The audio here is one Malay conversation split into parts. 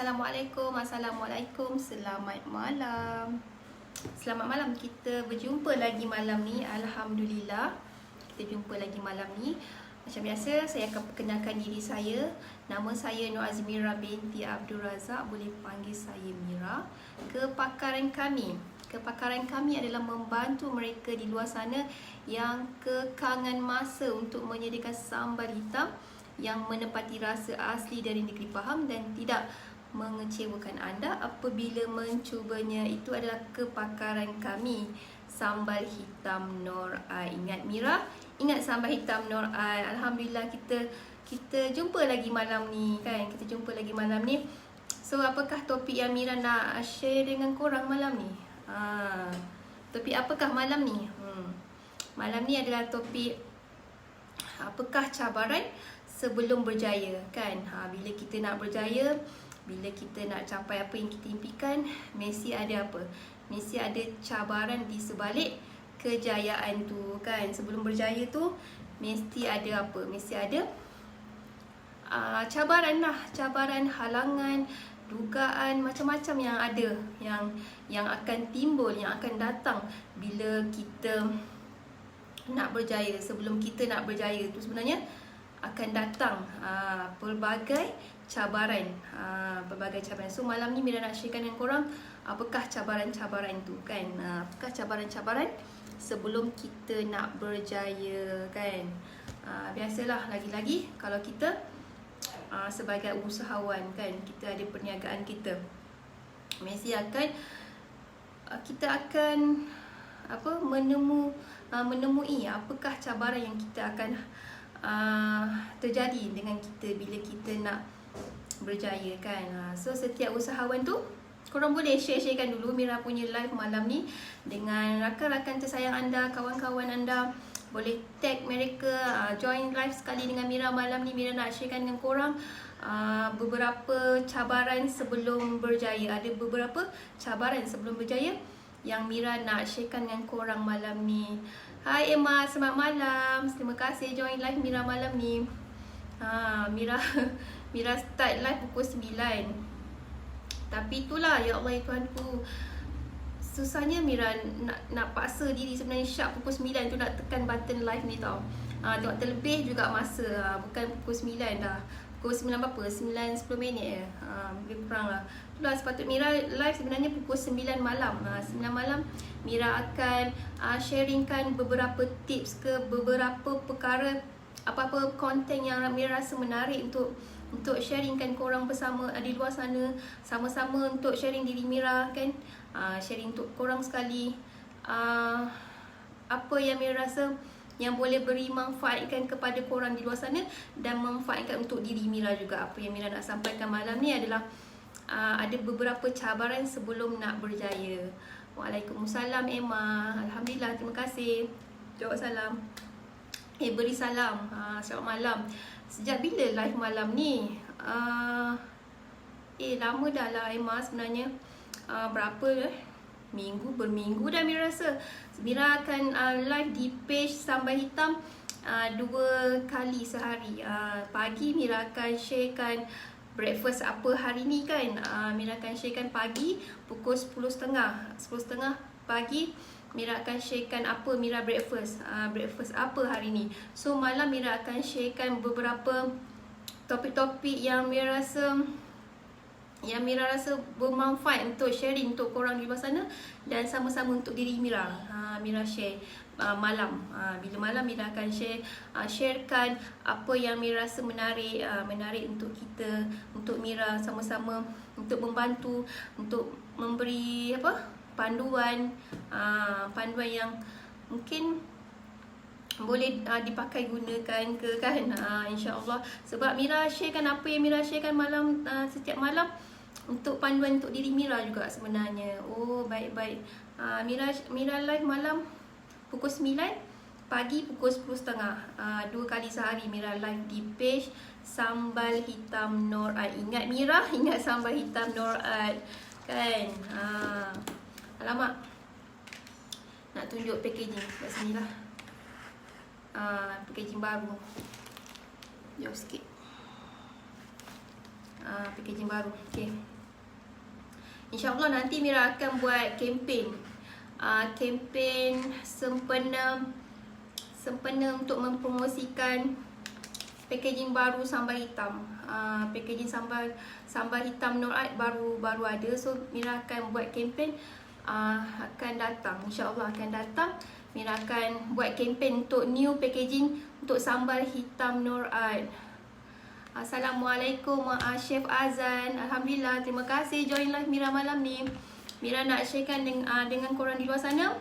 Assalamualaikum, selamat malam. Selamat malam, kita berjumpa lagi malam ni. Alhamdulillah, kita jumpa lagi malam ni. Macam biasa, saya akan perkenalkan diri saya. Nama saya Nur Azmira binti Abdul Razak, boleh panggil saya Mira. Kepakaran kami adalah membantu mereka di luar sana yang kekangan masa untuk menyediakan sambal hitam yang menepati rasa asli dari negeri Pahang dan tidak mengecewakan anda apabila mencubanya. Itu adalah kepakaran kami, sambal hitam Nur Ai. Ingat Mira? Ingat sambal hitam Nur Ai. Alhamdulillah, kita jumpa lagi malam ni kan. So apakah topik yang Mira nak share dengan korang malam ni? Topik apakah malam ni? Malam ni adalah topik apakah cabaran sebelum berjaya kan. Bila kita nak berjaya, bila kita nak capai apa yang kita impikan, mesti ada apa? Mesti ada cabaran di sebalik kejayaan tu kan. Sebelum berjaya tu mesti ada apa? Mesti ada cabaran lah, cabaran, halangan, dugaan, macam-macam yang ada, yang akan timbul, yang akan datang bila kita nak berjaya. Sebelum kita nak berjaya tu sebenarnya akan datang pelbagai cabaran. So malam ni Mira nak sharekan dengan korang apakah cabaran-cabaran tu kan. Apakah cabaran-cabaran sebelum kita nak berjaya kan. Biasalah, lagi-lagi kalau kita sebagai usahawan kan, kita ada perniagaan kita, mesti kita akan menemui apakah cabaran yang kita akan terjadi dengan kita bila kita nak berjaya kan. So setiap usahawan tu, korang boleh sharekan dulu Mira punya live malam ni dengan rakan-rakan tersayang anda, kawan-kawan anda. Boleh tag mereka, join live sekali dengan Mira malam ni. Mira nak sharekan dengan korang beberapa cabaran sebelum berjaya. Ada beberapa cabaran sebelum berjaya yang Mira nak sharekan dengan korang malam ni. Hai Emma, selamat malam. Terima kasih join live Mira malam ni. Mira start live pukul 9. Tapi itulah, ya Allah ya Tuhanku, susahnya Mira nak paksa diri sebenarnya sharp pukul 9 tu nak tekan button live ni tau. Tengok terlebih juga masa, bukan pukul 9 dah. Pukul 9 berapa? 9-10 minit je. Lebih kurang lah. Itulah sepatut Mira live sebenarnya pukul 9 malam. 9 malam Mira akan sharingkan beberapa tips ke beberapa perkara, apa-apa konten yang Mira rasa menarik untuk sharingkan korang bersama di luar sana. Sama-sama untuk sharing diri Mira kan. Sharing untuk korang sekali. Apa yang Mira rasa yang boleh beri manfaatkan kepada korang di luar sana dan manfaatkan untuk diri Mira juga. Apa yang Mira nak sampaikan malam ni adalah ada beberapa cabaran sebelum nak berjaya. Waalaikumsalam Emma. Alhamdulillah, terima kasih. Jawab salam. Beri salam. Selamat malam. Sejak bila live malam ni? Lama dah lah Emma sebenarnya. Berapa berminggu dah Mira rasa. Mira akan live di page Sambal Hitam 2 kali sehari. Pagi Mira akan sharekan breakfast apa hari ni kan. Mira akan sharekan pagi pukul 10.30 pagi. Mira akan sharekan apa Mira breakfast apa hari ni. So malam Mira akan sharekan beberapa topik-topik yang Mira rasa bermanfaat untuk sharing untuk korang di luar sana dan sama-sama untuk diri Mira. Mira share malam. Bila malam Mira akan sharekan apa yang Mira rasa menarik untuk kita, untuk Mira sama-sama untuk membantu, untuk memberi panduan yang mungkin boleh dipakai gunakan ke kan. InsyaAllah, sebab Mira sharekan apa yang Mira sharekan malam, setiap malam untuk panduan untuk diri Mira juga sebenarnya. Baik-baik. Mira live malam pukul 9, pagi pukul 10.30. 2 kali sehari Mira live di page Sambal Hitam Nur Ai. Ingat Mira, ingat Sambal Hitam Nur Ai kan. Alamak, nak tunjuk packaging kat sini lah. Packaging baru. Jauh sikit. Packaging baru. Okay. InsyaAllah nanti Mira akan buat kempen, kempen sempena untuk mempromosikan packaging baru sambal hitam. Packaging sambal hitam Nur Art baru ada. So Mira akan buat kempen, akan datang, InsyaAllah akan datang. Mira akan buat kempen untuk new packaging untuk sambal hitam Nur Art. Assalamualaikum Chef Azan. Alhamdulillah, terima kasih join live Mira malam ni. Mira nak sharekan dengan korang di luar sana.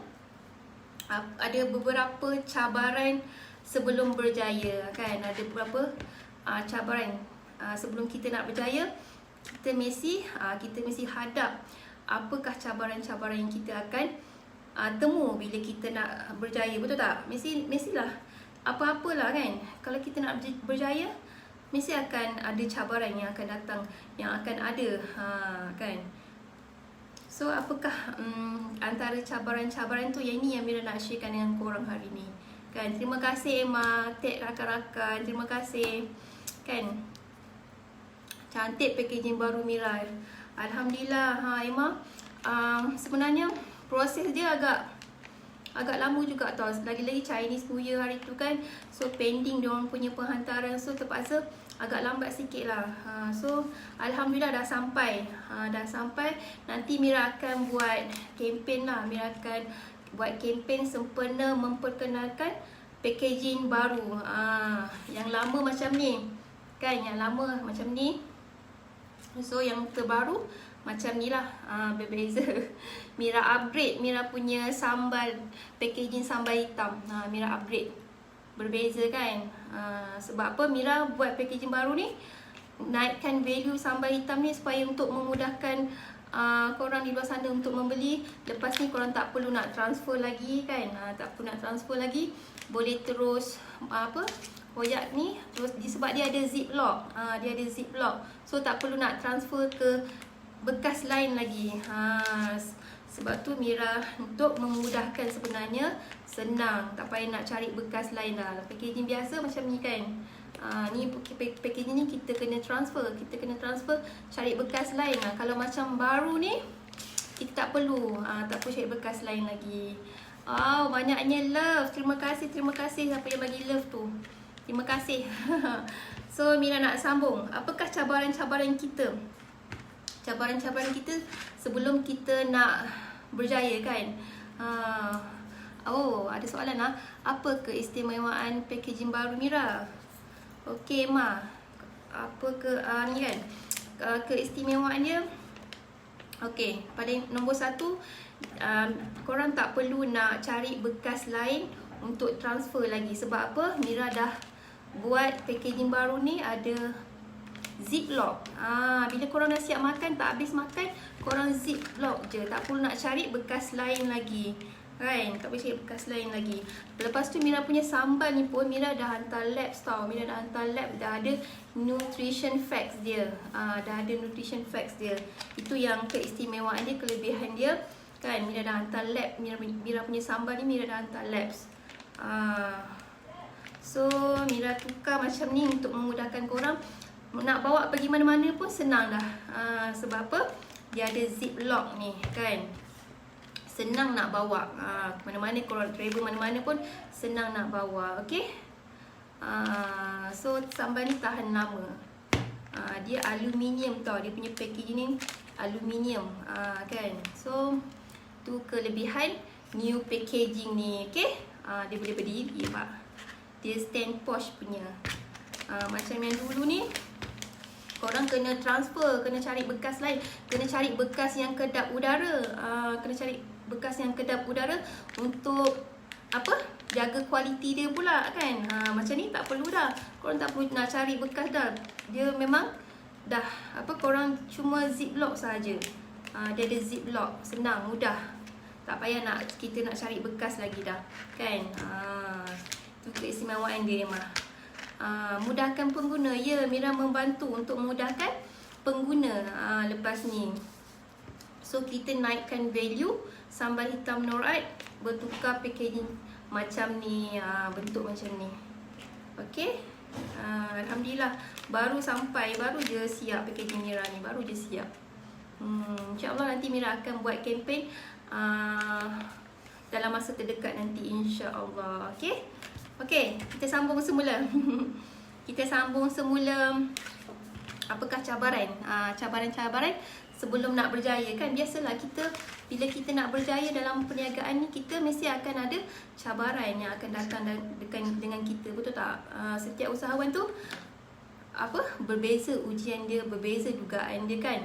Ada beberapa cabaran sebelum berjaya, kan? Ada beberapa cabaran sebelum kita nak berjaya. Kita mesti hadap apakah cabaran-cabaran yang kita akan temu bila kita nak berjaya, betul tak? Mestilah apa-apalah, kan? Kalau kita nak berjaya, mesti akan ada cabaran yang akan datang, yang akan ada, kan? So apakah antara cabaran-cabaran tu, yang ni yang Mira nak sharekan dengan korang hari ni, kan? Terima kasih Emma, tag rakan-rakan, terima kasih, kan? Cantik packaging baru Mira. Alhamdulillah. Emma, sebenarnya proses dia agak lama juga tau. Lagi-lagi Chinese New Year hari tu, kan? So pending diorang punya penghantaran, so terpaksa agak lambat sikit lah. So Alhamdulillah dah sampai. Nanti Mira akan buat kempen lah. Mira akan buat kempen sempena memperkenalkan packaging baru. Yang lama macam ni, kan? Yang lama macam ni. So yang terbaru macam ni lah, berbeza. Mira upgrade Mira punya packaging sambal hitam. Mira upgrade, berbeza, kan? Sebab apa Mira buat packaging baru ni? Naikkan value sambal hitam ni supaya untuk memudahkan korang di luar sana untuk membeli. Lepas ni korang tak perlu nak transfer lagi, kan? Tak perlu nak transfer lagi. Boleh terus koyak ni terus sebab dia ada ziplock. Dia ada ziplock. So tak perlu nak transfer ke bekas lain lagi. Sebab tu Mira untuk memudahkan, sebenarnya senang, tak payah nak cari bekas lain dah. Packaging biasa macam ni, kan? Ni packaging ni kita kena transfer, cari bekas lain. Kalau macam baru ni kita tak perlu cari bekas lain lagi. Banyaknya love. Terima kasih siapa yang bagi love tu. Terima kasih. So Mira nak sambung. Apakah cabaran-cabaran kita? Cabaran-cabaran kita sebelum kita nak berjaya, kan? Ada soalan lah. Apa keistimewaan packaging baru Mira? Okey Ma, apa ni, kan? Keistimewaan dia, okey, pada nombor 1, korang tak perlu nak cari bekas lain untuk transfer lagi. Sebab apa? Mira dah buat packaging baru ni ada ziplock. Bila korang dah siap makan, tak habis makan, korang ziplock je. Tak perlu nak cari bekas lain lagi, kan? Tak boleh cari bekas lain lagi. Lepas tu Mira punya sambal ni pun Mira dah hantar labs tau. Mira dah hantar lab, dah ada nutrition facts dia. Itu yang keistimewaan dia, kelebihan dia, kan? Mira dah hantar lab. Mira punya sambal ni Mira dah hantar labs. So Mira tukar macam ni untuk memudahkan korang. Nak bawa pergi mana-mana pun senang dah. Sebab apa? Dia ada ziplock ni, kan? Senang nak bawa. Mana-mana korang travel mana-mana pun senang nak bawa. Okay? So sambal ni tahan lama. Dia aluminium tau. Dia punya packaging ni aluminium, kan? So tu kelebihan new packaging ni. Okay? Dia boleh berdiri, Pak. Dia stand posh punya. Macam yang dulu ni, korang kena transfer, kena cari bekas lain, kena cari bekas yang kedap udara. Untuk apa? Jaga kualiti dia pula, kan? Macam ni tak perlu dah. Korang tak perlu nak cari bekas dah. Dia memang dah korang cuma ziplock saja. Dia ada ziplock, senang, mudah. Tak payah kita nak cari bekas lagi dah, kan? Itu keistimewaan dia memang. Mudahkan pengguna. Ya, Mira membantu untuk memudahkan pengguna lepas ni. So kita naikkan value sambal hitam Nur Art, bertukar packaging macam ni, bentuk macam ni. Okay? Alhamdulillah, baru sampai, baru je siap packaging Mira ni, baru je siap. InsyaAllah nanti Mira akan buat kempen dalam masa terdekat nanti, insyaAllah. Okay, kita sambung semula. Kita sambung semula. Apakah cabaran? Cabaran-cabaran sebelum nak berjaya kan. Biasalah kita, bila kita nak berjaya dalam perniagaan ni, kita mesti akan ada cabaran yang akan datang dengan kita, betul tak? Setiap usahawan tu berbeza ujian dia, berbeza dugaan dia kan.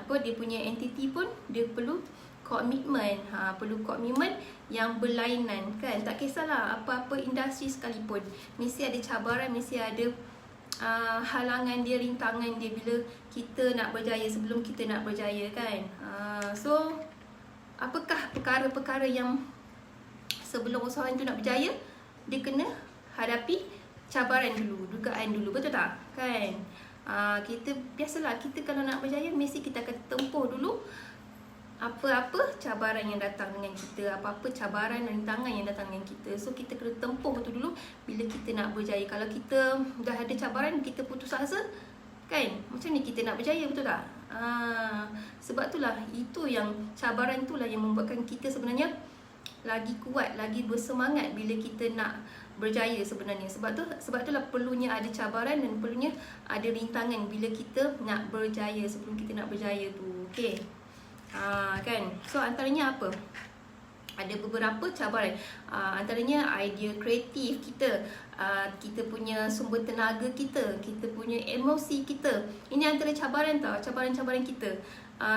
Dia punya entiti pun dia perlu komitmen, perlu komitmen yang berlainan kan. Tak kisahlah apa-apa industri sekalipun, mesti ada cabaran, mesti ada halangan dia, rintangan dia bila kita nak berjaya, sebelum kita nak berjaya kan. So apakah perkara-perkara yang sebelum usahawan tu nak berjaya, dia kena hadapi cabaran dulu, dugaan dulu, betul tak kan? Kita biasalah, kita kalau nak berjaya mesti kita akan tempuh dulu apa-apa cabaran yang datang dengan kita, apa-apa cabaran dan rintangan yang datang dengan kita. So kita kena tempuh itu dulu bila kita nak berjaya. Kalau kita dah ada cabaran, kita putus asa kan, macam ni kita nak berjaya, betul tak? Sebab itulah, itu yang cabaran itulah yang membuatkan kita sebenarnya lagi kuat, lagi bersemangat bila kita nak berjaya sebenarnya. Sebab itulah perlunya ada cabaran dan perlunya ada rintangan bila kita nak berjaya, sebelum kita nak berjaya tu. Okay, kan. So antaranya apa? Ada beberapa cabaran. Antaranya idea kreatif kita, kita punya sumber tenaga kita, kita punya emosi kita. Ini antara cabaran tau, cabaran-cabaran kita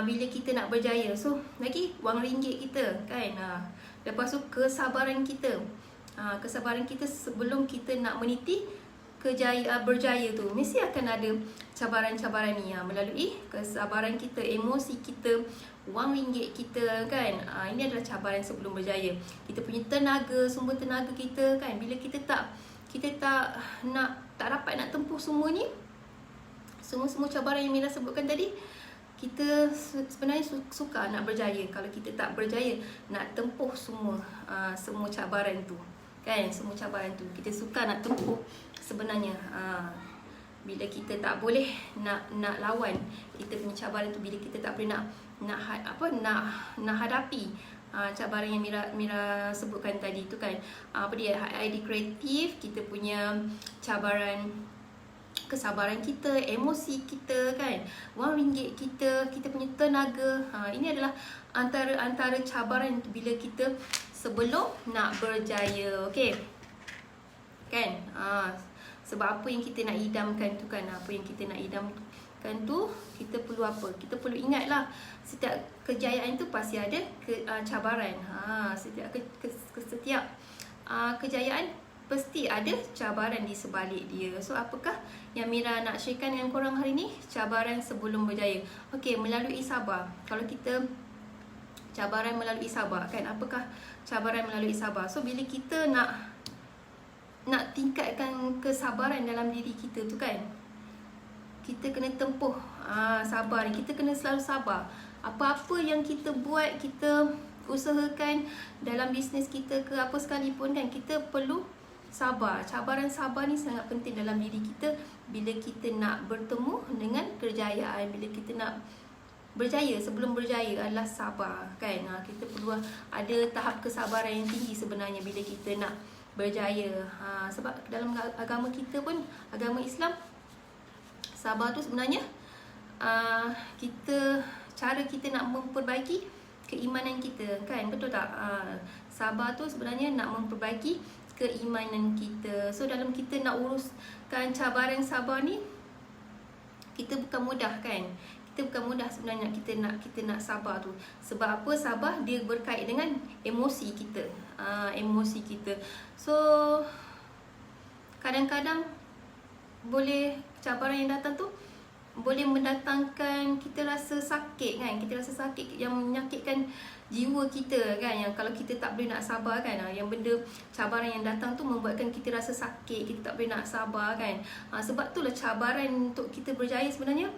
bila kita nak berjaya. So lagi wang ringgit kita kan. Lepas tu kesabaran kita, kesabaran kita sebelum kita nak meniti berjaya tu, mesti akan ada cabaran-cabaran ni, melalui kesabaran kita, emosi kita, wang ringgit kita kan. Ini adalah cabaran sebelum berjaya. Kita punya tenaga, sumber tenaga kita kan, bila kita tak dapat nak tempuh semua ni, semua cabaran yang Mira sebutkan tadi, kita sebenarnya suka nak berjaya. Kalau kita tak berjaya nak tempuh semua cabaran tu kan, semua cabaran tu kita suka nak tempuh sebenarnya. Bila kita tak boleh nak lawan kita punya cabaran tu, bila kita tak boleh nak hadapi cabaran yang Mira sebutkan tadi tu kan. Idea kreatif, kita punya cabaran, kesabaran kita, emosi kita kan, wang ringgit kita, kita punya tenaga. Ini adalah antara cabaran bila kita sebelum nak berjaya. Okay kan. Sebab apa yang kita nak idamkan tu kan, apa yang kita nak idamkan tu, kita perlu apa? Kita perlu ingatlah, setiap kejayaan tu pasti ada cabaran. Setiap kejayaan pasti ada cabaran di sebalik dia. So apakah yang Mira nak sharekan dengan korang hari ni? Cabaran sebelum berjaya. Okay, melalui sabar. Kalau kita cabaran melalui sabar kan, apakah cabaran melalui sabar? So bila kita nak tingkatkan kesabaran dalam diri kita tu kan, kita kena tempuh sabar. Kita kena selalu sabar. Apa-apa yang kita buat, kita usahakan dalam bisnes kita ke apa sekalipun kan, kita perlu sabar. Cabaran sabar ni sangat penting dalam diri kita bila kita nak bertemu dengan kejayaan. Bila kita nak berjaya, sebelum berjaya adalah sabar kan. Kita perlu ada tahap kesabaran yang tinggi sebenarnya bila kita nak berjaya. Sebab dalam agama kita pun, agama Islam, sabar tu sebenarnya cara kita nak memperbaiki keimanan kita kan, betul tak? Sabar tu sebenarnya nak memperbaiki keimanan kita. So dalam kita nak uruskan cabaran sabar ni, kita bukan mudah kan. Kita bukan mudah sebenarnya kita nak sabar tu. Sebab apa? Sabar dia berkait dengan emosi kita. Emosi kita. So kadang-kadang boleh cabaran yang datang tu boleh mendatangkan kita rasa sakit kan. Kita rasa sakit yang menyakitkan jiwa kita kan. Yang kalau kita tak boleh nak sabar kan, yang benda cabaran yang datang tu membuatkan kita rasa sakit, kita tak boleh nak sabar kan. Sebab itulah cabaran untuk kita berjaya sebenarnya,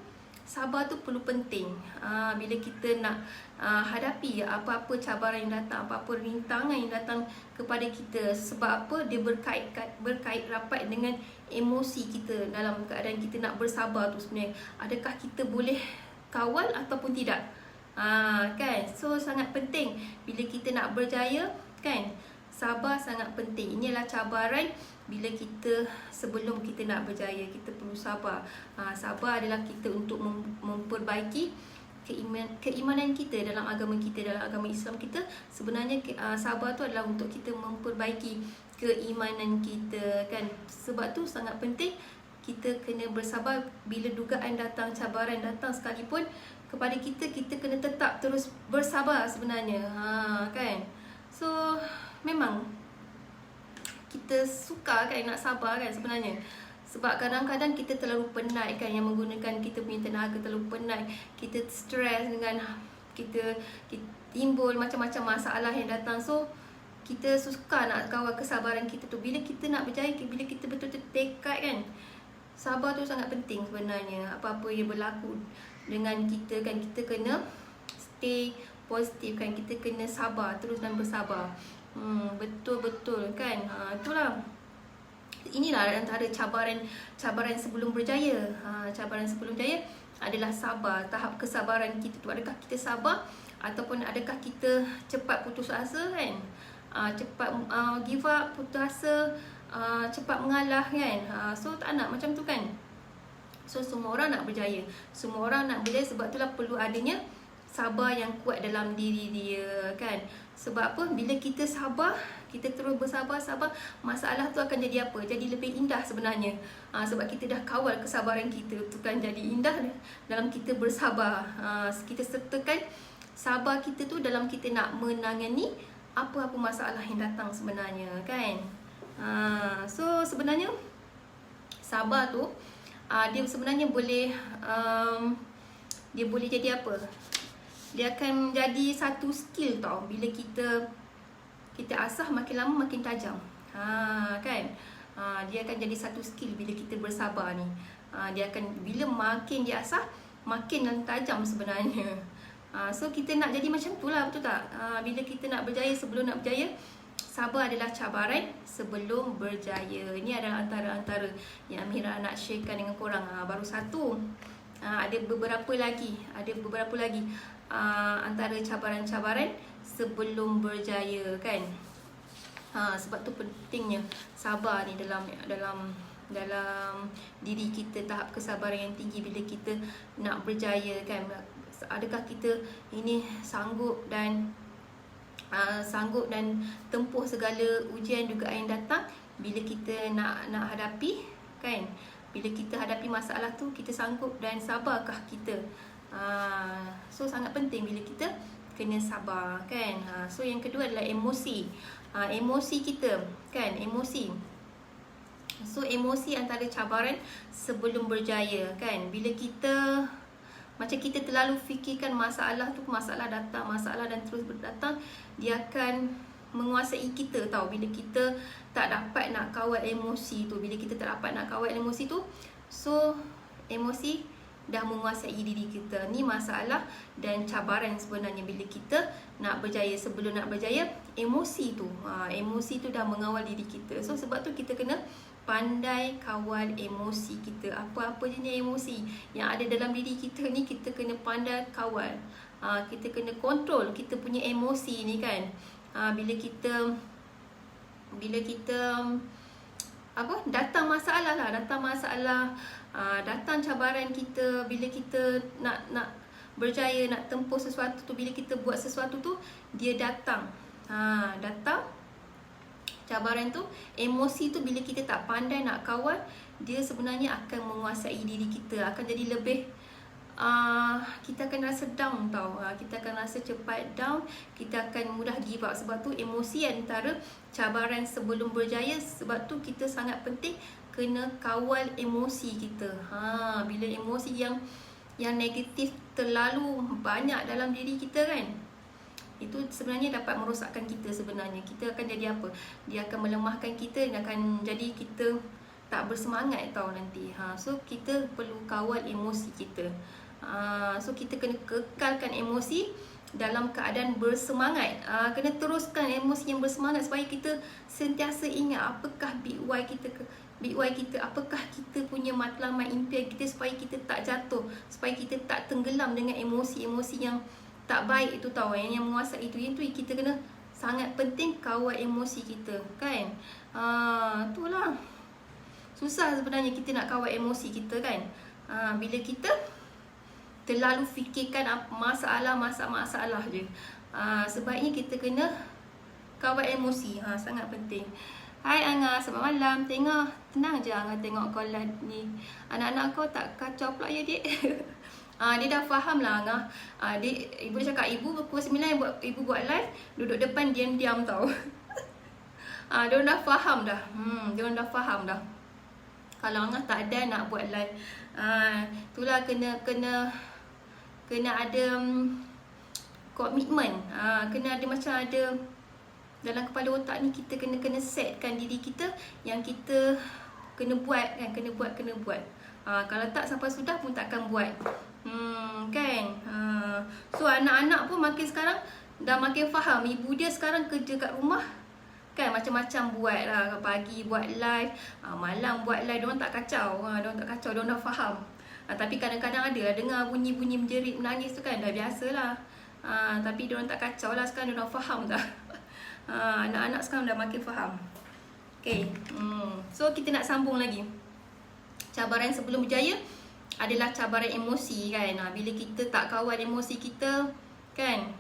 sabar tu perlu penting. Bila kita nak hadapi apa-apa cabaran yang datang, apa-apa rintangan yang datang kepada kita. Sebab apa? Dia berkait rapat dengan emosi kita. Dalam keadaan kita nak bersabar tu sebenarnya, adakah kita boleh kawal ataupun tidak. Kan? So sangat penting bila kita nak berjaya, kan? Sabar sangat penting. Inilah cabaran bila kita, sebelum kita nak berjaya, kita perlu sabar. Sabar adalah kita untuk memperbaiki keimanan kita dalam agama kita, dalam agama Islam kita. Sebenarnya sabar tu adalah untuk kita memperbaiki keimanan kita, kan? Sebab tu sangat penting kita kena bersabar. Bila dugaan datang, cabaran datang sekalipun kepada kita, kita kena tetap terus bersabar sebenarnya. Kan? So memang kita suka kan nak sabar kan sebenarnya. Sebab kadang-kadang kita terlalu penat kan, yang menggunakan kita punya tenaga terlalu penat. Kita stres dengan kita timbul macam-macam masalah yang datang. So kita suka nak kawal kesabaran kita tu. Bila kita nak berjaya, bila kita betul-betul tekad kan, sabar tu sangat penting sebenarnya. Apa-apa yang berlaku dengan kita kan, kita kena stay positif kan. Kita kena sabar terus dan bersabar. Betul-betul kan. Itulah, inilah antara cabaran sebelum berjaya. Cabaran sebelum berjaya adalah sabar. Tahap kesabaran kita tu, adakah kita sabar ataupun adakah kita cepat putus asa kan, cepat give up, putus asa, cepat mengalah kan. So tak nak macam tu kan. So semua orang nak berjaya, semua orang nak berjaya. Sebab itulah perlu adanya sabar yang kuat dalam diri dia kan. Sebab apa? Bila kita sabar, kita terus bersabar, masalah tu akan jadi apa? Jadi lebih indah sebenarnya. Sebab kita dah kawal kesabaran kita tu kan, jadi indah dalam kita bersabar. Kita sertakan sabar kita tu dalam kita nak menangani apa-apa masalah yang datang sebenarnya kan. So sebenarnya sabar tu dia sebenarnya boleh dia boleh jadi apa? Dia akan menjadi satu skill tau. Bila kita asah, makin lama makin tajam. Kan? Dia akan jadi satu skill bila kita bersabar ni. Dia akan, bila makin dia asah, makin tajam sebenarnya. So kita nak jadi macam tu lah, betul tak? Bila kita nak berjaya, sebelum nak berjaya, sabar adalah cabaran sebelum berjaya. Ini adalah antara yang Amira nak sharekan dengan korang. Baru satu. Ada beberapa lagi. Antara cabaran-cabaran sebelum berjaya kan. Sebab tu pentingnya sabar ni dalam diri kita, tahap kesabaran yang tinggi bila kita nak berjaya kan. Adakah kita ini sanggup dan tempuh segala ujian juga yang datang bila kita nak hadapi kan. Bila kita hadapi masalah tu, kita sanggup dan sabarkah kita? So sangat penting bila kita kena sabar kan. So yang kedua adalah emosi. Emosi kita kan, emosi. So emosi antara cabaran sebelum berjaya kan. Bila kita macam kita terlalu fikirkan masalah tu, masalah datang, masalah dan terus berdatang, dia akan menguasai kita tau. Bila kita tak dapat nak kawal emosi tu, so emosi dah menguasai diri kita. Ni masalah dan cabaran sebenarnya bila kita nak berjaya. Sebelum nak berjaya, emosi tu dah mengawal diri kita. So sebab tu kita kena pandai kawal emosi kita. Apa-apa jenis emosi yang ada dalam diri kita ni, kita kena pandai kawal. Kita kena kontrol kita punya emosi ni kan. Bila kita datang masalah, datang cabaran kita, bila kita nak berjaya, nak tempuh sesuatu tu, bila kita buat sesuatu tu, dia datang cabaran tu, emosi tu, bila kita tak pandai nak kawal, dia sebenarnya akan menguasai diri kita, akan jadi lebih kita akan rasa down tau. Kita akan rasa cepat down, kita akan mudah give up. Sebab tu emosi antara cabaran sebelum berjaya. Sebab tu kita sangat penting kena kawal emosi kita. Bila emosi yang negatif terlalu banyak dalam diri kita kan, itu sebenarnya dapat merosakkan kita sebenarnya. Kita akan jadi apa? Dia akan melemahkan kita dan akan jadi kita tak bersemangat tau nanti. So kita perlu kawal emosi kita. So kita kena kekalkan emosi dalam keadaan bersemangat. Kena teruskan emosi yang bersemangat supaya kita sentiasa ingat apakah big why kita, apakah kita punya matlamat impian kita, supaya kita tak jatuh, supaya kita tak tenggelam dengan emosi-emosi yang tak baik itu tahu, yang menguasai itu. Itu kita kena sangat penting kawal emosi kita kan. Itulah susah sebenarnya kita nak kawal emosi kita kan. Bila kita terlalu fikirkan masalah je, sebaiknya kita kena kawal emosi. Sangat penting. Hai Anga, selamat malam. Tengok, tenang je Anga tengok kau ni. Anak-anak kau tak kacau pula ya dik? Dia dah faham lah Anga. Ibu cakap ibu pukul 9 ibu buat live, duduk depan diam-diam tau. Diorang dah faham dah. Diorang dah faham dah. Kalau Anga tak ada nak buat live, itulah kena ada komitmen. Kena ada macam ada dalam kepala otak ni, kita kena setkan diri kita yang kita kena buat kan, kena buat. Kalau tak sampai sudah pun takkan buat. Kan. So anak-anak pun makin sekarang dah makin faham. Ibu dia sekarang kerja kat rumah kan, macam-macam buat lah. Pagi buat live, malam buat live. Diorang tak kacau. Diorang dah faham. Tapi kadang-kadang ada lah dengar bunyi-bunyi menjerit, menangis tu kan, dah biasalah. Tapi diorang tak kacau lah. Sekarang diorang faham dah. Anak-anak sekarang dah makin faham. Okay. So kita nak sambung lagi. Cabaran sebelum berjaya adalah cabaran emosi kan. Bila kita tak kawal emosi kita kan,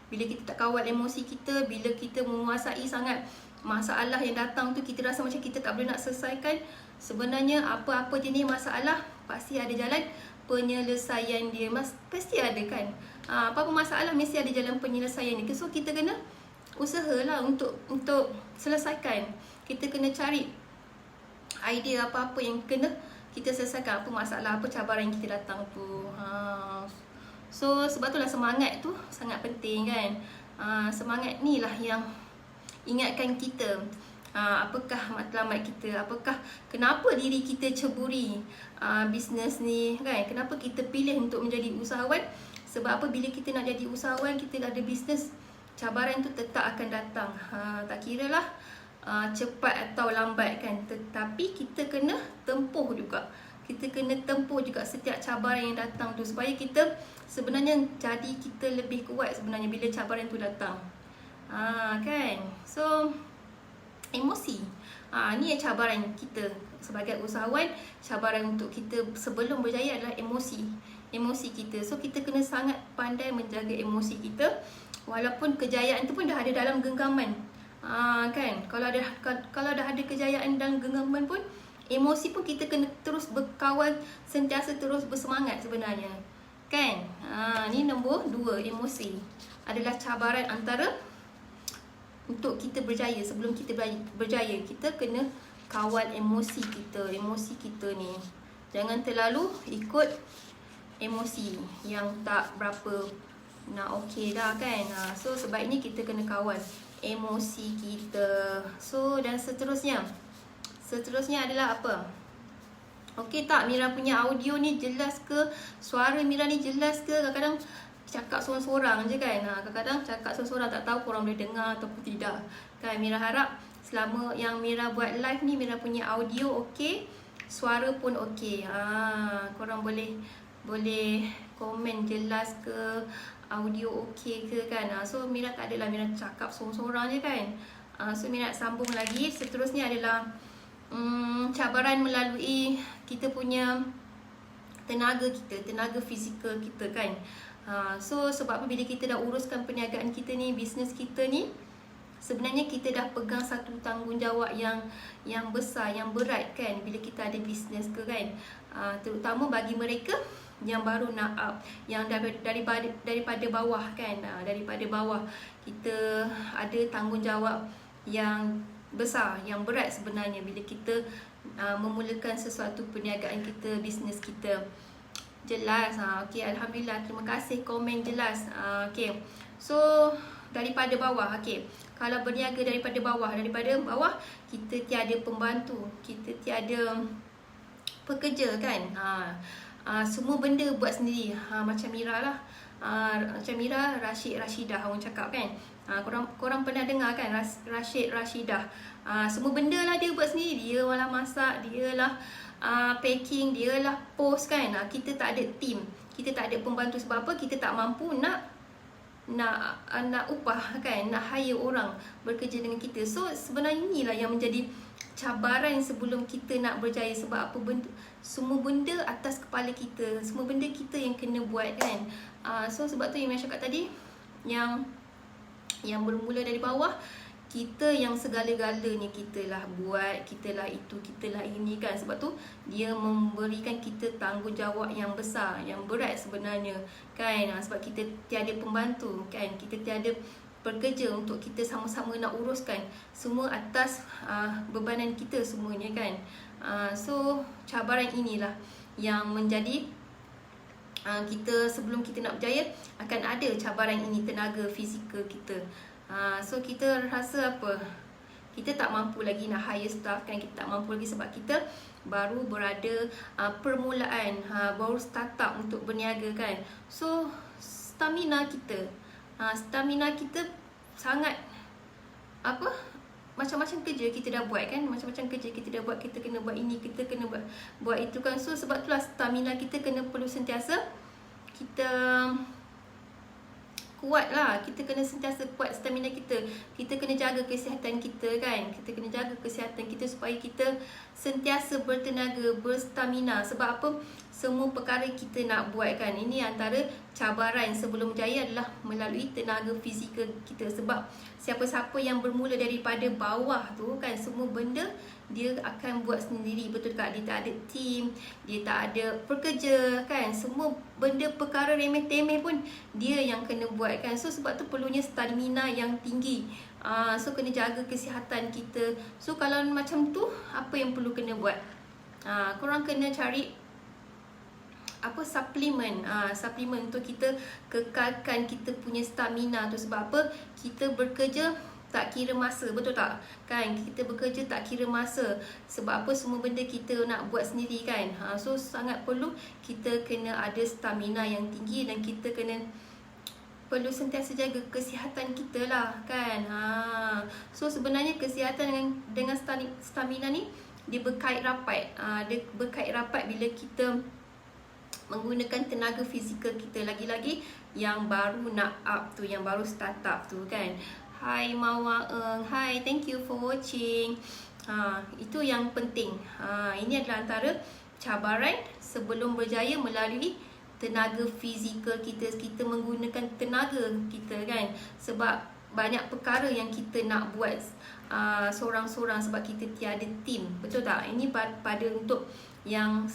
bila kita tak kawal emosi kita, bila kita menguasai sangat masalah yang datang tu, kita rasa macam kita tak boleh nak selesaikan. Sebenarnya apa-apa jenis masalah pasti ada jalan penyelesaian dia. Pasti ada kan. Apa-apa masalah mesti ada jalan penyelesaian dia. So kita kena usahalah untuk selesaikan. Kita kena cari idea apa-apa yang kena kita selesaikan, apa masalah, apa cabaran yang kita datang tu. So sebab itulah semangat tu sangat penting kan. Semangat ni lah yang ingatkan kita apakah matlamat kita, apakah kenapa diri kita ceburi bisnes ni kan. Kenapa kita pilih untuk menjadi usahawan? Sebab apa, bila kita nak jadi usahawan, kita dah ada bisnes, cabaran tu tetap akan datang. Tak kira lah cepat atau lambat kan, tetapi kita kena tempuh juga. Kita kena tempuh juga setiap cabaran yang datang tu, supaya kita sebenarnya jadi kita lebih kuat sebenarnya bila cabaran tu datang. Kan. So emosi, ni cabaran kita sebagai usahawan. Cabaran untuk kita sebelum berjaya adalah emosi kita. So kita kena sangat pandai menjaga emosi kita. Walaupun kejayaan tu pun dah ada dalam genggaman, kan. Kalau dah ada kejayaan dalam genggaman pun, emosi pun kita kena terus berkawal, sentiasa terus bersemangat sebenarnya kan. Ni nombor 2, emosi adalah cabaran antara untuk kita berjaya. Sebelum kita berjaya, kita kena kawal emosi kita. Emosi kita ni jangan terlalu ikut emosi yang tak berapa nak okey dah kan. So sebaiknya kita kena kawal emosi kita. So dan seterusnya adalah apa? Okey tak, Mira punya audio ni jelas ke? Suara Mira ni jelas ke? Kadang-kadang cakap seorang-seorang je kan. Kadang-kadang cakap seorang-seorang, tak tahu korang boleh dengar ataupun tidak kan. Mira harap selama yang Mira buat live ni, Mira punya audio okey, suara pun okey. Korang boleh komen jelas ke, audio okey ke kan. So Mira tak adalah Mira cakap seorang-seorang je kan. So Mira nak sambung lagi. Seterusnya adalah cabaran melalui kita punya tenaga kita, tenaga fizikal kita kan. So sebab apa, bila kita dah uruskan perniagaan kita ni, bisnes kita ni, sebenarnya kita dah pegang satu tanggungjawab yang besar, yang berat kan, bila kita ada bisnes ke kan. Terutama bagi mereka yang baru nak up, yang daripada bawah kan. Daripada bawah kita ada tanggungjawab yang besar, yang berat sebenarnya bila kita memulakan sesuatu perniagaan kita, bisnes kita. Jelas. Okey, alhamdulillah, terima kasih komen jelas. Okey. So daripada bawah, okey. Kalau berniaga daripada bawah kita tiada pembantu, kita tiada pekerja kan. Semua benda buat sendiri. Macam Mira lah. Macam Mira, Rashidah orang cakap kan. Korang pernah dengar kan Rashidah. Semua benda lah dia buat sendiri. Dia lah masak, dia lah packing, dia lah post kan. Kita tak ada team, kita tak ada pembantu. Sebab apa? Kita tak mampu nak upah kan, nak hire orang bekerja dengan kita. So sebenarnya inilah yang menjadi cabaran sebelum kita nak berjaya. Sebab apa? Semua benda atas kepala kita, semua benda kita yang kena buat kan. So sebab tu yang saya cakap tadi, yang bermula dari bawah, kita yang segala-galanya kita lah buat, kita lah itu, kita lah ini kan. Sebab tu dia memberikan kita tanggungjawab yang besar, yang berat sebenarnya kan. Sebab kita tiada pembantu kan, kita tiada pekerja untuk kita sama-sama nak uruskan. Semua atas bebanan kita semuanya kan. So cabaran inilah yang menjadi kita sebelum kita nak berjaya akan ada cabaran ini, tenaga fizikal kita. So kita rasa apa? Kita tak mampu lagi nak hire staff kan, kita tak mampu lagi sebab kita baru berada permulaan, baru start up untuk berniaga kan. So stamina kita sangat apa? Macam-macam kerja kita dah buat kan, macam-macam kerja kita dah buat, kita kena buat ini, kita kena buat itu kan. So sebab itulah stamina kita kena perlu sentiasa kita kuat lah. Kita kena sentiasa kuat stamina kita. Kita kena jaga kesihatan kita kan. Kita kena jaga kesihatan kita supaya kita sentiasa bertenaga, berstamina. Sebab apa? Semua perkara kita nak buat kan. Ini antara cabaran sebelum jaya adalah melalui tenaga fizikal kita. Sebab siapa-siapa yang bermula daripada bawah tu kan, semua benda dia akan buat sendiri, betul tak? Dia tak ada team, dia tak ada pekerja kan. Semua benda perkara remeh-temeh pun dia yang kena buat kan. So sebab tu perlunya stamina yang tinggi. So kena jaga kesihatan kita. So kalau macam tu, apa yang perlu kena buat? Korang kena cari apa, suplemen. Suplemen untuk kita kekalkan kita punya stamina tu. Sebab apa? Kita bekerja tak kira masa, betul tak? Kan kita bekerja tak kira masa. Sebab apa? Semua benda kita nak buat sendiri kan. So sangat perlu kita kena ada stamina yang tinggi dan kita perlu sentiasa jaga kesihatan kita lah kan. So sebenarnya kesihatan dengan stamina ni dia berkait rapat. Dia berkait rapat bila kita menggunakan tenaga fizikal kita. Lagi-lagi yang baru nak up tu, yang baru start up tu kan. Hai Mawa Eng, hai, thank you for watching. Itu yang penting. Ini adalah antara cabaran sebelum berjaya melalui tenaga fizikal kita. Kita menggunakan tenaga kita kan. Sebab banyak perkara yang kita nak buat seorang-seorang sebab kita tiada team, betul tak? Ini pada untuk yang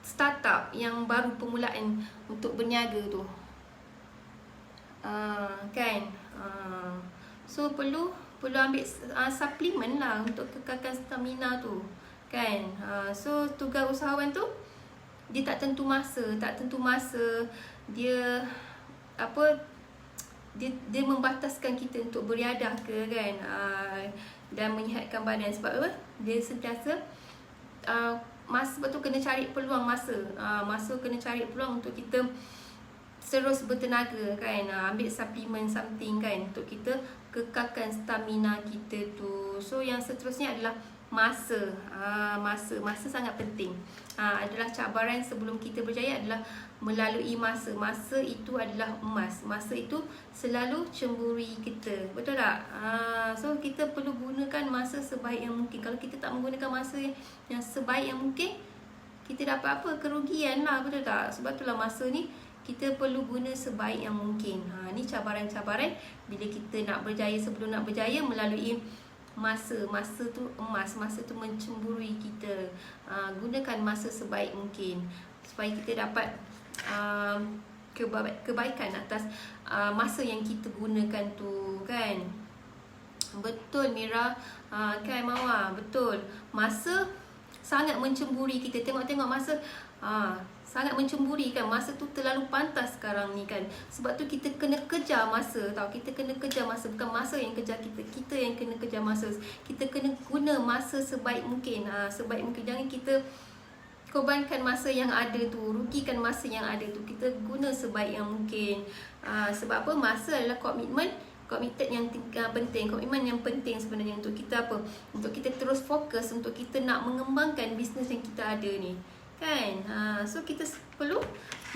startup, yang baru permulaan untuk berniaga tu kan. So perlu ambil suplemen lah untuk kekalkan stamina tu kan. So tugas usahawan tu dia tak tentu masa. Dia apa, dia membataskan kita untuk beriadah ke kan, dan menyihatkan badan. Sebab apa? Dia sentiasa masa. Sebab tu kena cari peluang masa. Kena cari peluang untuk kita terus bertenaga kan. Ambil suplemen something kan untuk kita kekalkan stamina kita tu. So yang seterusnya adalah masa. Masa sangat penting. Adalah cabaran sebelum kita berjaya adalah melalui masa. Masa itu adalah emas. Masa itu selalu cemburi kita, betul tak? So kita perlu gunakan masa sebaik yang mungkin. Kalau kita tak menggunakan masa yang sebaik yang mungkin, kita dapat apa? Kerugian lah, betul tak? Sebab itulah masa ni kita perlu guna sebaik yang mungkin. Ni cabaran-cabaran bila kita nak berjaya, sebelum nak berjaya melalui masa. Masa tu emas, masa tu mencemburui kita. Gunakan masa sebaik mungkin supaya kita dapat kebaikan atas masa yang kita gunakan tu kan. Betul Mira, kan Mawa, betul. Masa sangat mencemburi kita. Tengok masa sangat mencemburi kan. Masa tu terlalu pantas sekarang ni kan. Sebab tu kita kena kejar masa tau. Kita kena kejar masa, bukan masa yang kejar kita. Kita yang kena kejar masa. Kita kena guna masa sebaik mungkin. Sebaik mungkin. Jangan kita korbankan masa yang ada tu, rugikan masa yang ada tu. Kita guna sebaik yang mungkin. Sebab apa? Masa adalah komitmen Committed yang penting, komitmen yang penting sebenarnya untuk kita apa? Untuk kita terus fokus, untuk kita nak mengembangkan bisnes yang kita ada ni, kan? So kita perlu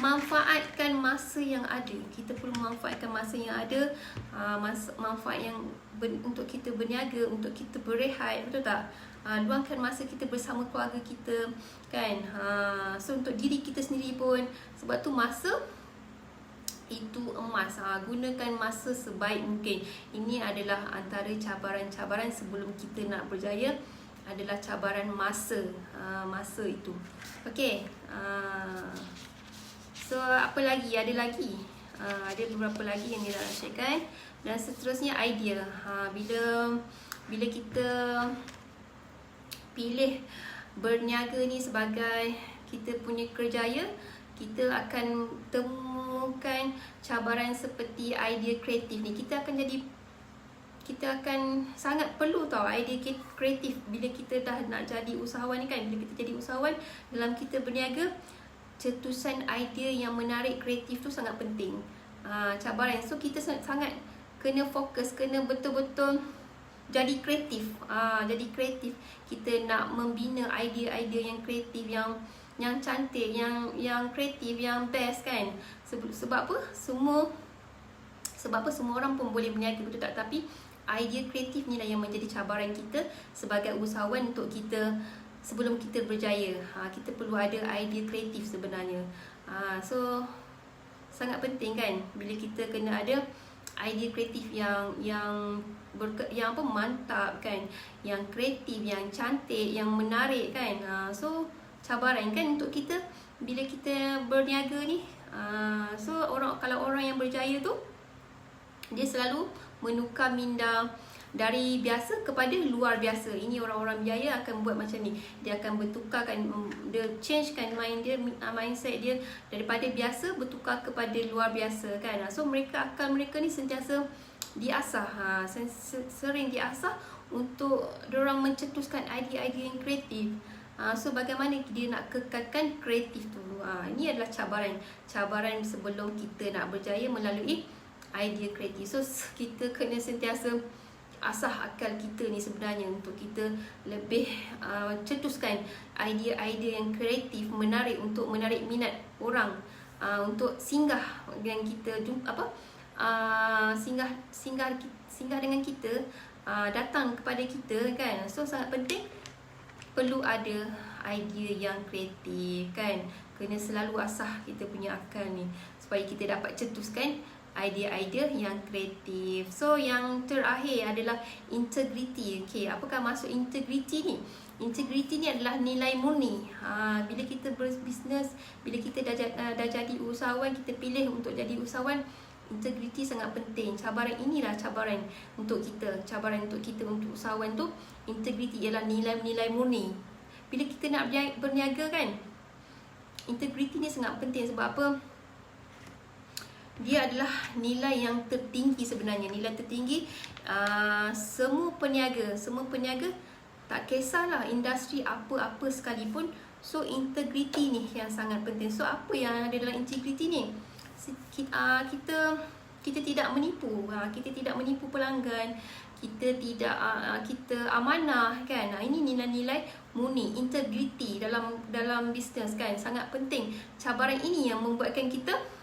manfaatkan masa yang ada. Kita perlu manfaatkan masa yang ada, manfaat yang untuk kita berniaga, untuk kita berehat, betul tak? Luangkan masa kita bersama keluarga kita, kan? So untuk diri kita sendiri pun, sebab tu masa itu emas. Gunakan masa sebaik mungkin. Ini adalah antara cabaran-cabaran sebelum kita nak berjaya, adalah cabaran masa. Masa itu. Okey. So apa lagi? Ada lagi. Ada beberapa lagi yang dia nak sharekan. Dan seterusnya idea. Bila kita pilih berniaga ni sebagai kita punya kerjaya, kita akan temukan cabaran seperti idea kreatif ni. Kita akan sangat perlu tahu idea kreatif bila kita dah nak jadi usahawan ni, kan. Bila kita jadi usahawan, dalam kita berniaga, cetusan idea yang menarik kreatif tu sangat penting. Cabaran. So kita sangat kena fokus, kena betul-betul jadi kreatif. Jadi kreatif. Kita nak membina idea-idea yang kreatif, yang cantik, yang kreatif, yang best, kan. Sebab apa? Semua orang pun boleh berniaga, betul tak? Tapi idea kreatif ni lah yang menjadi cabaran kita sebagai usahawan untuk kita sebelum kita berjaya. Kita perlu ada idea kreatif sebenarnya. So sangat penting, kan, bila kita kena ada idea kreatif yang mantap, kan, yang kreatif, yang cantik, yang menarik, kan. So cabaran, kan, untuk kita bila kita berniaga ni. So kalau orang yang berjaya tu, dia selalu menukar minda dari biasa kepada luar biasa. Ini orang-orang berjaya akan buat macam ni. Dia akan bertukarkan, dia changekan mindset dia daripada biasa bertukar kepada luar biasa, kan. So akal mereka ni sentiasa diasah, sering diasah untuk diorang mencetuskan idea-idea yang kreatif. So bagaimana dia nak kekalkan kreatif tu? Ini adalah cabaran sebelum kita nak berjaya melalui idea kreatif. So kita kena sentiasa asah akal kita ni sebenarnya untuk kita lebih cetuskan idea-idea yang kreatif, menarik, untuk menarik minat orang, untuk singgah dengan kita, singgah dengan kita, datang kepada kita, kan. So sangat penting perlu ada idea yang kreatif, kan. Kena selalu asah kita punya akal ni supaya kita dapat cetuskan idea-idea yang kreatif. So yang terakhir adalah integrity. Okay, apakah maksud integrity ni? Integrity ni adalah nilai murni. Bila kita berbisnes, bila kita dah jadi usahawan, kita pilih untuk jadi usahawan, integrity sangat penting. Cabaran inilah cabaran untuk kita. Cabaran untuk kita untuk usahawan tu, integrity ialah nilai-nilai murni. Bila kita nak berniaga, kan, integrity ni sangat penting. Sebab apa? Dia adalah nilai yang tertinggi sebenarnya. Nilai tertinggi semua peniaga tak kisahlah industri apa-apa sekalipun. So integrity ni yang sangat penting. So apa yang ada dalam integrity ni? Kita tidak menipu. Kita tidak menipu pelanggan. Kita amanah, kan. Ini nilai-nilai murni, integrity dalam bisnes, kan, sangat penting. Cabaran ini yang membuatkan kita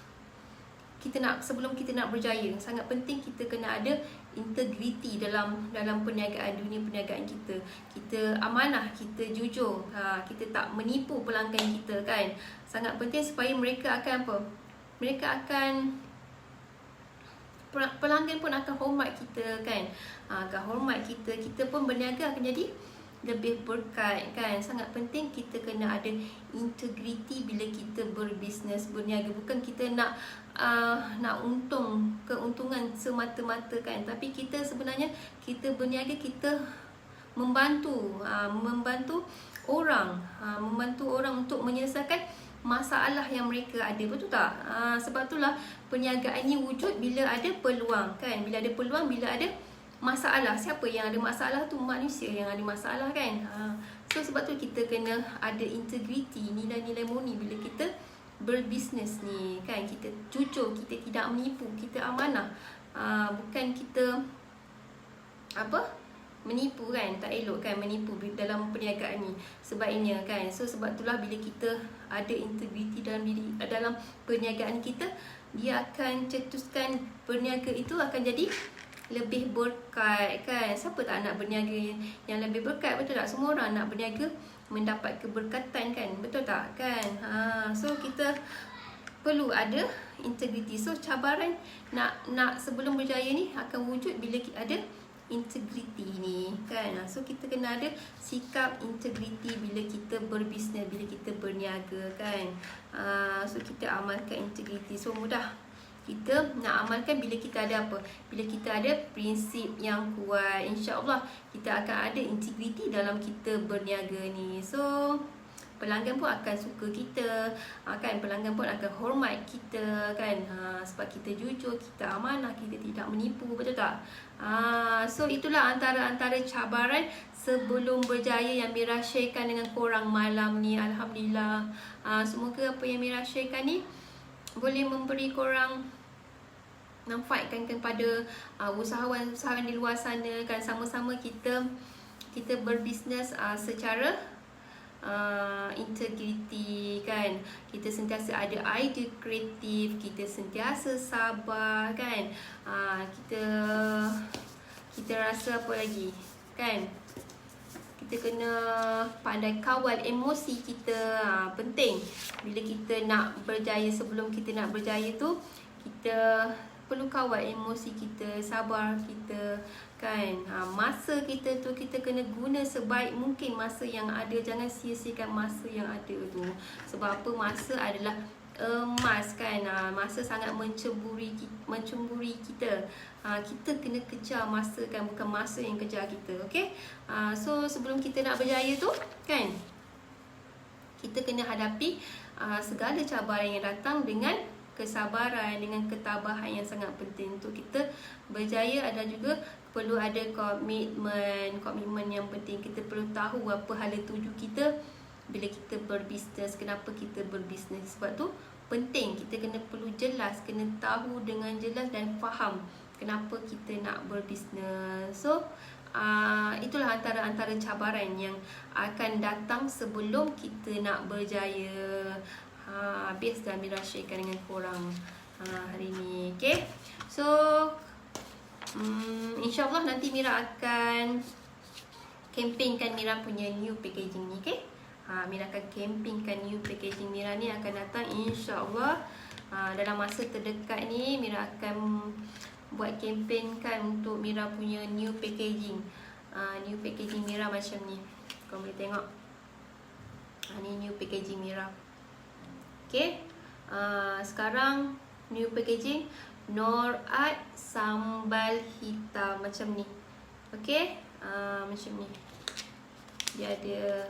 sebelum kita nak berjaya, sangat penting kita kena ada integrity dalam perniagaan, dunia perniagaan kita. Kita amanah, kita jujur, kita tak menipu pelanggan kita, kan. Sangat penting supaya mereka akan apa? Pelanggan pun akan hormat kita, kan. Akan hormat kita. Kita pun berniaga akan jadi lebih berkat, kan. Sangat penting kita kena ada integrity bila kita berbisnes, berniaga. Bukan kita nak keuntungan semata-mata, kan. Tapi kita sebenarnya, kita berniaga, kita membantu orang untuk menyelesaikan masalah yang mereka ada, betul tak? Sebab itulah perniagaan ni wujud bila ada peluang, kan. Bila ada peluang, bila ada masalah. Siapa yang ada masalah tu? Manusia yang ada masalah, kan. So sebab tu kita kena ada integrity, nilai-nilai murni bila kita berbisnes ni kan. Kita jujur, kita tidak menipu, kita amanah. Bukan kita menipu kan. Tak elok kan menipu dalam perniagaan ni sebaiknya kan. So sebab itulah bila kita ada integriti dalam perniagaan kita, dia akan cetuskan berniaga itu akan jadi lebih berkat kan. Siapa tak nak berniaga yang lebih berkat, betul tak? Semua orang nak berniaga mendapat keberkatan kan, betul tak kan? So kita perlu ada integriti. So cabaran nak sebelum berjaya ni akan wujud bila kita ada integriti ni kan. So kita kena ada sikap integriti bila kita berbisnes, bila kita berniaga kan. So kita amalkan integriti. So mudah kita nak amalkan bila kita ada apa? Bila kita ada prinsip yang kuat, insya-Allah kita akan ada integriti dalam kita berniaga ni. So pelanggan pun akan suka kita kan, pelanggan pun akan hormat kita kan. Sebab kita jujur, kita amanah, kita tidak menipu, betul tak? So itulah antara cabaran sebelum berjaya yang Mira sharekan dengan korang malam ni. Alhamdulillah, semoga apa yang Mira sharekan ni boleh memberi korang manfaatkan kepada usahawan-usahawan di luar sana kan. Sama-sama kita berbisnes secara integriti kan. Kita sentiasa ada idea kreatif, kita sentiasa sabar kan. Kita rasa apa lagi kan, kita kena pandai kawal emosi kita. Penting bila kita nak berjaya. Sebelum kita nak berjaya tu, kita perlu kawal emosi kita, sabar kita kan. Masa kita tu kita kena guna sebaik mungkin masa yang ada. Jangan sia-siakan masa yang ada tu. Sebab apa? Masa adalah emas kan. Masa sangat mencemburi kita. Kita kena kejar masa kan, bukan masa yang kejar kita. Okay? So sebelum kita nak berjaya tu kan, kita kena hadapi segala cabaran yang datang dengan kesabaran, dengan ketabahan yang sangat penting. Untuk kita berjaya ada juga perlu ada komitmen yang penting. Kita perlu tahu apa hala tuju kita bila kita berbisnes, kenapa kita berbisnes. Sebab tu penting kita perlu jelas, kena tahu dengan jelas dan faham kenapa kita nak berbisnes. So itulah antara cabaran yang akan datang sebelum kita nak berjaya. Habis dah Mira sharekan dengan korang hari ni. Okay, so insyaAllah nanti Mira akan campaignkan Mira punya new packaging ni. Okay, Mira akan campaignkan new packaging Mira ni akan datang insyaAllah. Dalam masa terdekat ni Mira akan buat campaign kan untuk Mira punya new packaging. New packaging Mira macam ni, kau boleh tengok. Ni new packaging Mira. Okay, sekarang new packaging Nor Art sambal hitam macam ni. Okay, macam ni. Dia ada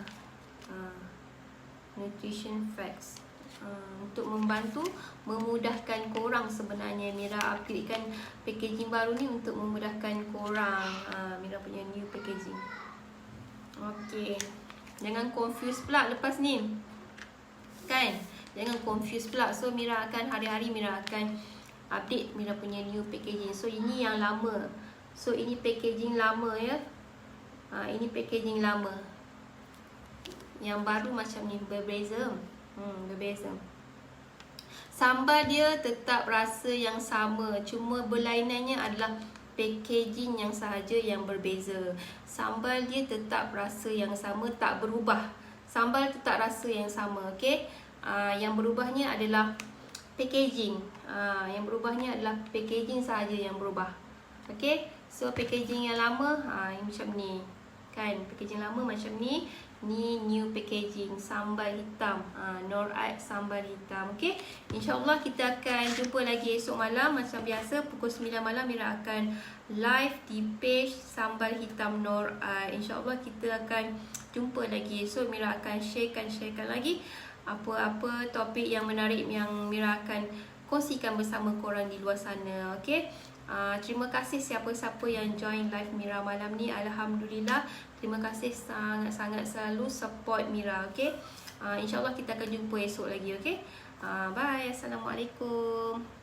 nutrition facts untuk membantu, memudahkan korang. Sebenarnya Mira upgradekan packaging baru ni untuk memudahkan korang. Mira punya new packaging. Okay, jangan confuse pula lepas ni kan. Jangan confuse pula. So Mira akan hari-hari Mira akan update Mira punya new packaging. So ini yang lama. So ini packaging lama ya. Ini packaging lama. Yang baru macam ni, berbeza. Berbeza. Sambal dia tetap rasa yang sama, cuma berlainannya adalah packaging yang sahaja yang berbeza. Sambal dia tetap rasa yang sama, tak berubah. Sambal tetap rasa yang sama. Okay, yang berubahnya adalah packaging. Yang berubahnya adalah packaging sahaja yang berubah. Okay, so packaging yang lama macam ni kan. Packaging lama macam ni. Ni new packaging sambal hitam, Nor Art sambal hitam. Okay, insyaAllah kita akan jumpa lagi esok malam. Macam biasa pukul 9 malam Mira akan live di page sambal hitam Nor Art. InsyaAllah kita akan jumpa lagi esok. Mira akan sharekan lagi apa-apa topik yang menarik yang Mira akan kongsikan bersama korang di luar sana. Okay, terima kasih siapa-siapa yang join live Mira malam ni. Alhamdulillah, terima kasih sangat-sangat selalu support Mira. Okay, InsyaAllah kita akan jumpa esok lagi. Okay, Bye. Assalamualaikum.